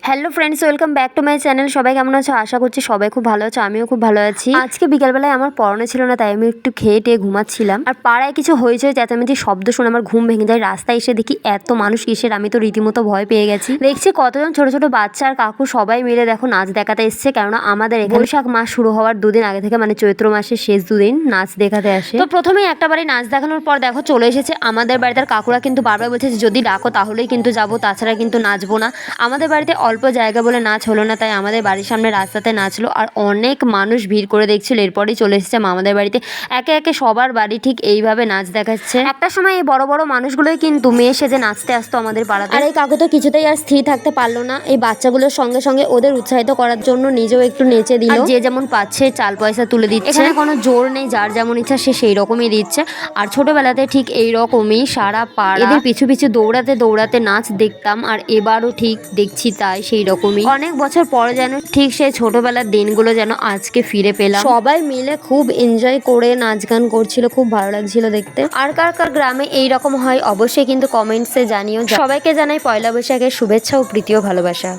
Hello friends, welcome back to my channel. সবাই কেমন আছো? আশা করছি সবাই খুব ভালো আছো, আমিও খুব ভালো আছি। আজকে বিকালবেলায় আমার পড়ানো ছিল না, তাই আমি একটু খেয়ে টেয়ে ঘুমাচ্ছিলাম। আর পাড়ায় কিছু হয়েছে চেঁচামেচি শব্দ শুনে আমার ঘুম ভেঙে যায়। রাস্তায় এসে দেখি এত মানুষ কিসের, আমি তো রীতিমতো ভয় পেয়ে গেছি। দেখছি কতজন ছোট ছোট বাচ্চা আর কাকু সবাই মিলে দেখো নাচ দেখাতে এসছে। কেননা আমাদের এখানে বৈশাখ মাস শুরু হওয়ার দুদিন আগে থেকে, মানে চৈত্র মাসের শেষ দুদিন নাচ দেখাতে আসে। তো প্রথমেই একটা বাড়ি নাচ দেখানোর পর দেখো চলে এসেছে আমাদের বাড়িতে। আর কাকুরা কিন্তু বারবার বলছে যে যদি ডাকো তাহলেই কিন্তু যাবো, তাছাড়া কিন্তু নাচবো না। আমাদের বাড়িতে অল্প জায়গা বলে নাচ হলো না, তাই আমাদের বাড়ির সামনে রাস্তাতে নাচলো। আর অনেক মানুষ ভিড় করে দেখছিল। এরপরেই চলে এসেছে আমাদের বাড়িতে। একে একে সবার বাড়ি ঠিক এইভাবে নাচ দেখাচ্ছে। একটা সময় এই বড় বড় মানুষগুলোই কিন্তু মেয়ে সেজে নাচতে আসতো আমাদের পাড়াতে। আর এই কাকু তো কিছুতেই আর স্থির থাকতে পারলো না। এই বাচ্চাগুলোর সঙ্গে সঙ্গে ওদের উৎসাহিত করার জন্য নিজেও একটু নেচে দিল। যে যেমন পাচ্ছে চাল পয়সা তুলে দিচ্ছে। এখানে কোনো জোর নেই, যার যেমন ইচ্ছা সে সেই রকমই দিচ্ছে। আর ছোটবেলাতে ঠিক এই রকমই সারা পাড়া এদের পিছু পিছু দৌড়াতে দৌড়াতে নাচ দেখতাম। আর এবারও ঠিক দেখছি তাই সেই রকমই। অনেক বছর পরে যেন ঠিক সেই ছোটবেলার দিনগুলো যেন আজকে ফিরে পেলাম। সবাই মিলে খুব এনজয় করে নাচ গান করছিল, খুব ভালো লাগছিল দেখতে। আর কার কার গ্রামে এইরকম হয় অবশ্যই কিন্তু কমেন্টসে জানিও। সবাইকে জানাই পয়লা বৈশাখের শুভেচ্ছা ও প্রীতি ও ভালোবাসা।